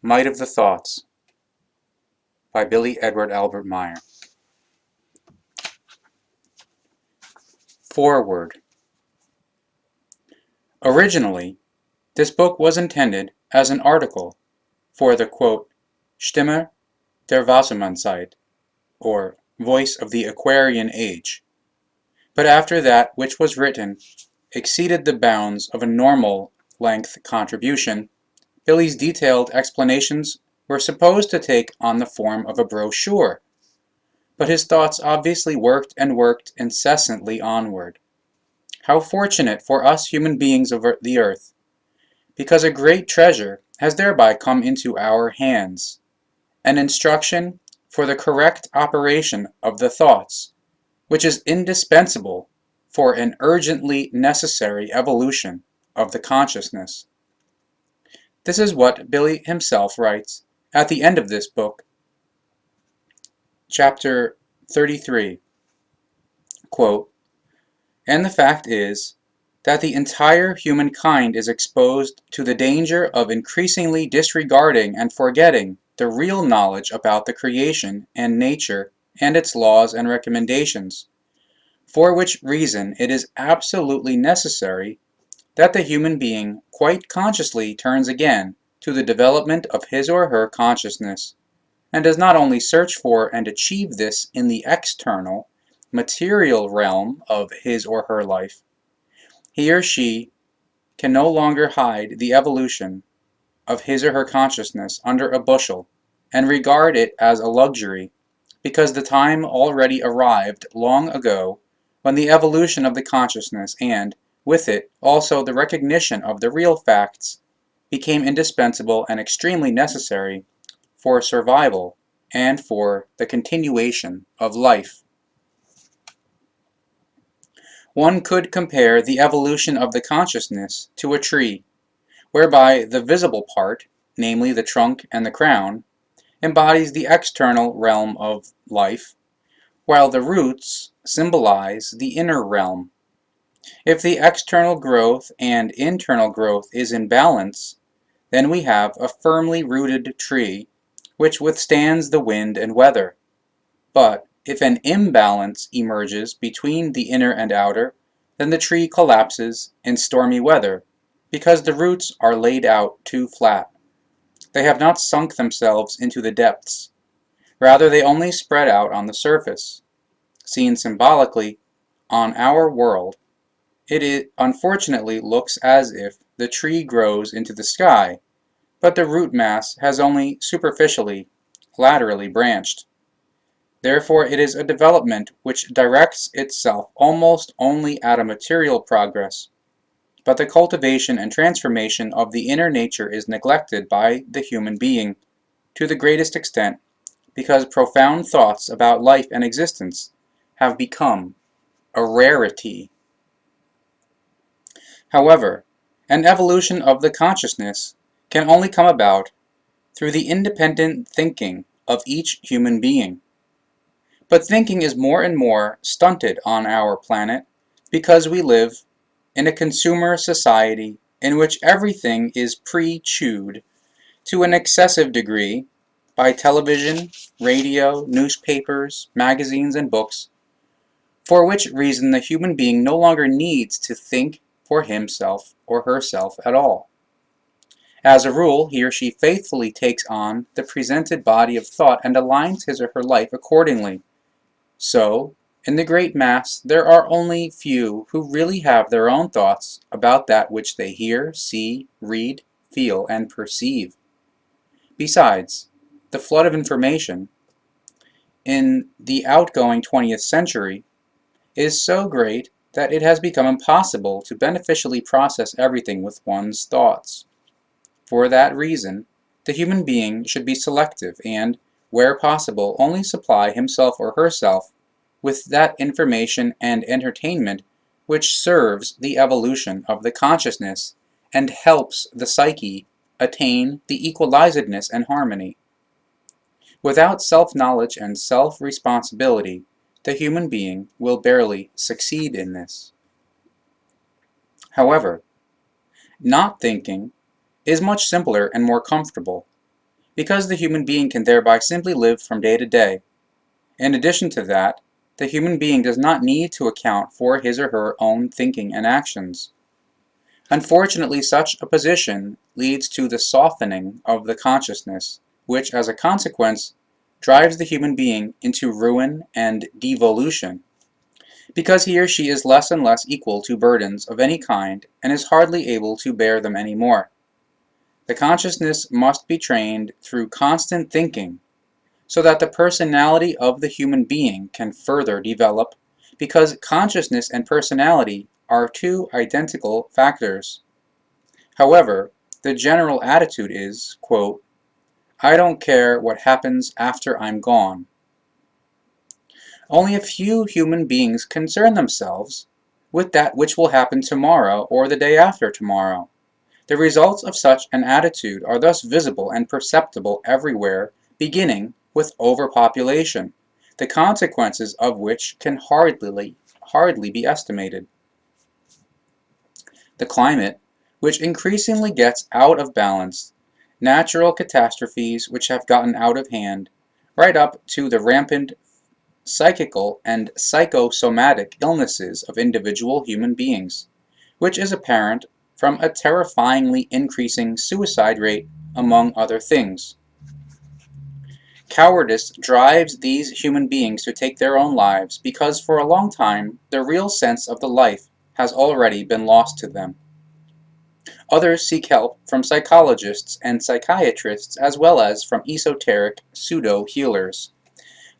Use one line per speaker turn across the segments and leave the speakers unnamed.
Might of the Thoughts by Billy Edward Albert Meier. Foreword. Originally, this book was intended as an article for the Stimme der Wassermannszeit, or Voice of the Aquarian Age. But after that which was written exceeded the bounds of a normal length contribution, Billy's detailed explanations were supposed to take on the form of a brochure, but his thoughts obviously worked and worked incessantly onward. How fortunate for us human beings of the earth, because a great treasure has thereby come into our hands, an instruction for the correct operation of the thoughts, which is indispensable for an urgently necessary evolution of the consciousness. This is what Billy himself writes at the end of this book, chapter 33, quote, "And the fact is that the entire humankind is exposed to the danger of increasingly disregarding and forgetting the real knowledge about the creation and nature and its laws and recommendations, for which reason it is absolutely necessary that the human being quite consciously turns again to the development of his or her consciousness, and does not only search for and achieve this in the external, material realm of his or her life. He or she can no longer hide the evolution of his or her consciousness under a bushel, and regard it as a luxury, because the time already arrived long ago when the evolution of the consciousness, and, with it, also the recognition of the real facts, became indispensable and extremely necessary for survival and for the continuation of life. One could compare the evolution of the consciousness to a tree, whereby the visible part, namely the trunk and the crown, embodies the external realm of life, while the roots symbolize the inner realm. If the external growth and internal growth is in balance, then we have a firmly rooted tree which withstands the wind and weather. But if an imbalance emerges between the inner and outer, then the tree collapses in stormy weather, because the roots are laid out too flat. They have not sunk themselves into the depths. Rather, they only spread out on the surface. Seen symbolically, on our world, it unfortunately looks as if the tree grows into the sky, but the root mass has only superficially, laterally branched. Therefore it is a development which directs itself almost only at a material progress, but the cultivation and transformation of the inner nature is neglected by the human being, to the greatest extent, because profound thoughts about life and existence have become a rarity. However, an evolution of the consciousness can only come about through the independent thinking of each human being. But thinking is more and more stunted on our planet because we live in a consumer society in which everything is pre-chewed to an excessive degree by television, radio, newspapers, magazines, and books, for which reason the human being no longer needs to think for himself or herself at all. As a rule, he or she faithfully takes on the presented body of thought and aligns his or her life accordingly. So, in the great mass, there are only few who really have their own thoughts about that which they hear, see, read, feel, and perceive. Besides, the flood of information in the outgoing 20th century is so great that it has become impossible to beneficially process everything with one's thoughts. For that reason, the human being should be selective and, where possible, only supply himself or herself with that information and entertainment which serves the evolution of the consciousness and helps the psyche attain the equalizedness and harmony. Without self-knowledge and self-responsibility, the human being will barely succeed in this. However, not thinking is much simpler and more comfortable, because the human being can thereby simply live from day to day. In addition to that, the human being does not need to account for his or her own thinking and actions. Unfortunately, such a position leads to the softening of the consciousness, which, as a consequence, drives the human being into ruin and devolution, because he or she is less and less equal to burdens of any kind and is hardly able to bear them any more. The consciousness must be trained through constant thinking, so that the personality of the human being can further develop, because consciousness and personality are two identical factors. However, the general attitude is, quote, "I don't care what happens after I'm gone." Only a few human beings concern themselves with that which will happen tomorrow or the day after tomorrow. The results of such an attitude are thus visible and perceptible everywhere, beginning with overpopulation, the consequences of which can hardly be estimated. The climate, which increasingly gets out of balance, natural catastrophes which have gotten out of hand, right up to the rampant psychical and psychosomatic illnesses of individual human beings, which is apparent from a terrifyingly increasing suicide rate, among other things. Cowardice drives these human beings to take their own lives because for a long time the real sense of the life has already been lost to them. Others seek help from psychologists and psychiatrists as well as from esoteric pseudo-healers.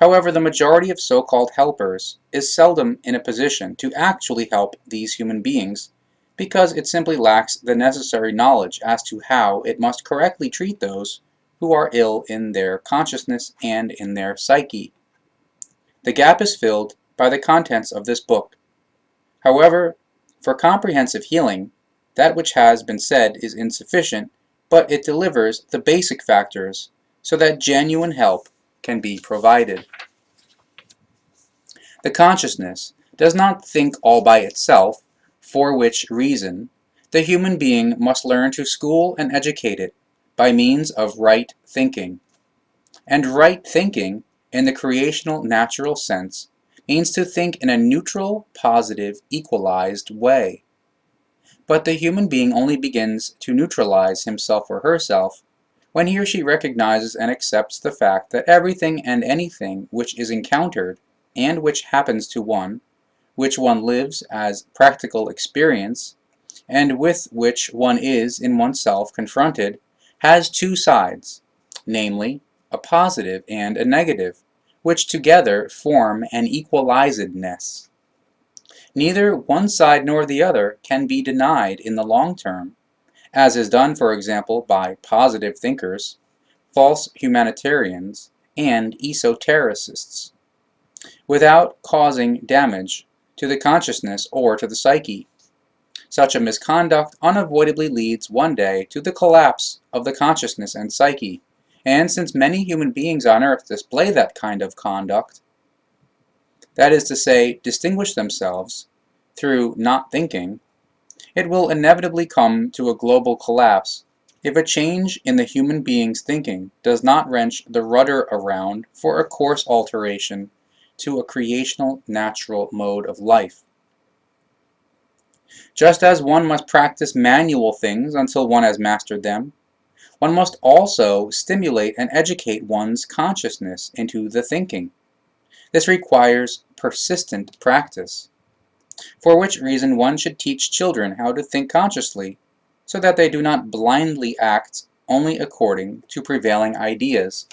However, the majority of so-called helpers is seldom in a position to actually help these human beings because it simply lacks the necessary knowledge as to how it must correctly treat those who are ill in their consciousness and in their psyche. The gap is filled by the contents of this book. However, for comprehensive healing, that which has been said is insufficient, but it delivers the basic factors so that genuine help can be provided. The consciousness does not think all by itself, for which reason the human being must learn to school and educate it by means of right thinking. And right thinking, in the creational natural sense, means to think in a neutral, positive, equalized way. But the human being only begins to neutralize himself or herself when he or she recognizes and accepts the fact that everything and anything which is encountered and which happens to one, which one lives as practical experience, and with which one is in oneself confronted, has two sides, namely, a positive and a negative, which together form an equalizedness. Neither one side nor the other can be denied in the long term, as is done, for example, by positive thinkers, false humanitarians, and esotericists, without causing damage to the consciousness or to the psyche. Such a misconduct unavoidably leads one day to the collapse of the consciousness and psyche, and since many human beings on earth display that kind of conduct, that is to say, distinguish themselves through not thinking, it will inevitably come to a global collapse if a change in the human being's thinking does not wrench the rudder around for a course alteration to a creational natural mode of life. Just as one must practice manual things until one has mastered them, one must also stimulate and educate one's consciousness into the thinking. This requires persistent practice, for which reason one should teach children how to think consciously, so that they do not blindly act only according to prevailing ideas.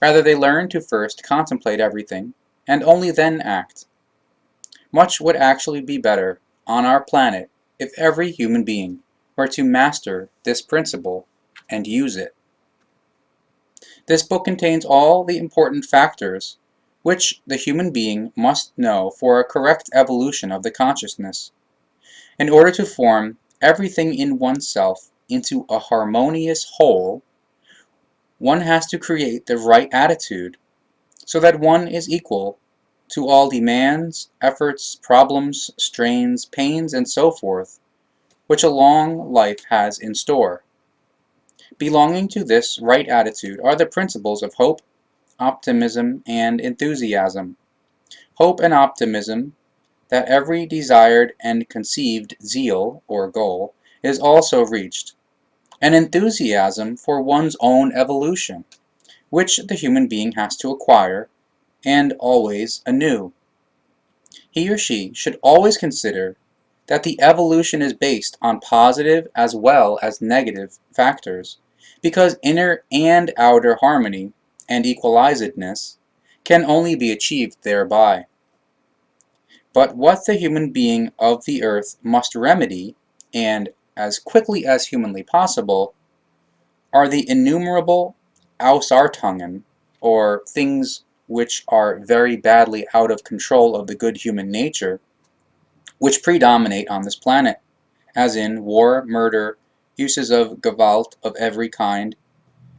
Rather, they learn to first contemplate everything, and only then act. Much would actually be better on our planet if every human being were to master this principle and use it. This book contains all the important factors which the human being must know for a correct evolution of the consciousness. In order to form everything in oneself into a harmonious whole, one has to create the right attitude so that one is equal to all demands, efforts, problems, strains, pains, and so forth, which a long life has in store. Belonging to this right attitude are the principles of hope, optimism, and enthusiasm. Hope and optimism that every desired and conceived zeal or goal is also reached, and enthusiasm for one's own evolution, which the human being has to acquire, and always anew. He or she should always consider that the evolution is based on positive as well as negative factors, because inner and outer harmony and equalizedness can only be achieved thereby. But what the human being of the earth must remedy, and as quickly as humanly possible, are the innumerable Ausartungen, or things which are very badly out of control of the good human nature, which predominate on this planet, as in war, murder, uses of Gewalt of every kind,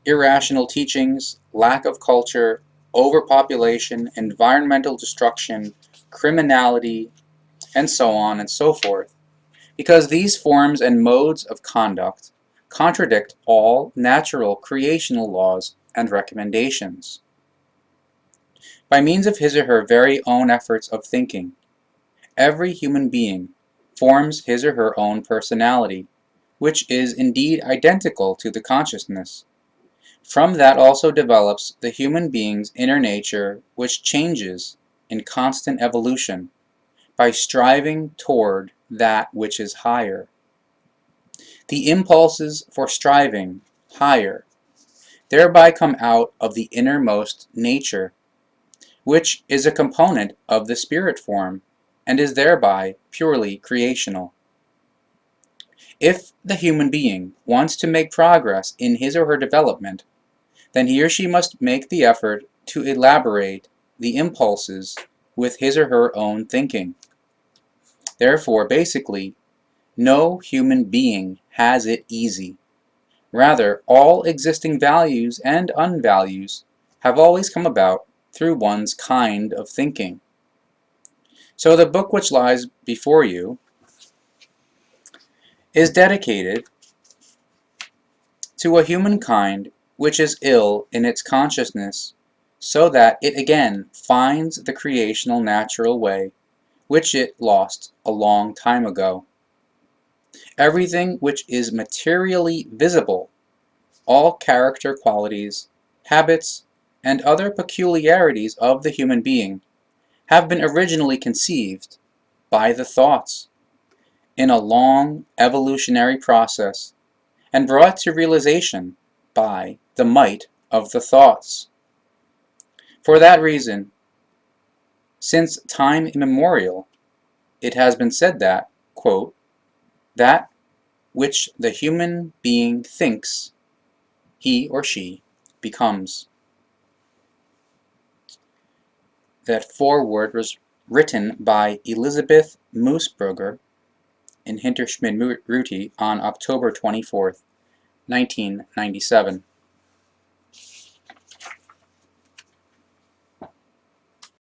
irrational teachings, lack of culture, overpopulation, environmental destruction, criminality, and so on and so forth, because these forms and modes of conduct contradict all natural creational laws and recommendations. By means of his or her very own efforts of thinking, every human being forms his or her own personality, which is indeed identical to the consciousness. From that also develops the human being's inner nature, which changes in constant evolution by striving toward that which is higher. The impulses for striving higher thereby come out of the innermost nature, which is a component of the spirit form, and is thereby purely creational. If the human being wants to make progress in his or her development, then he or she must make the effort to elaborate the impulses with his or her own thinking. Therefore, basically, no human being has it easy. Rather, all existing values and unvalues have always come about through one's kind of thinking. So the book which lies before you is dedicated to a humankind which is ill in its consciousness, so that it again finds the creational natural way which it lost a long time ago. Everything which is materially visible, all character qualities, habits, and other peculiarities of the human being, have been originally conceived by the thoughts in a long evolutionary process, and brought to realization by the might of the thoughts. For that reason, since time immemorial, it has been said that, quote, that which the human being thinks, he or she becomes. That foreword was written by Elizabeth Moosbrugger in Hinterschmidt-Ruti on October 24th, 1997.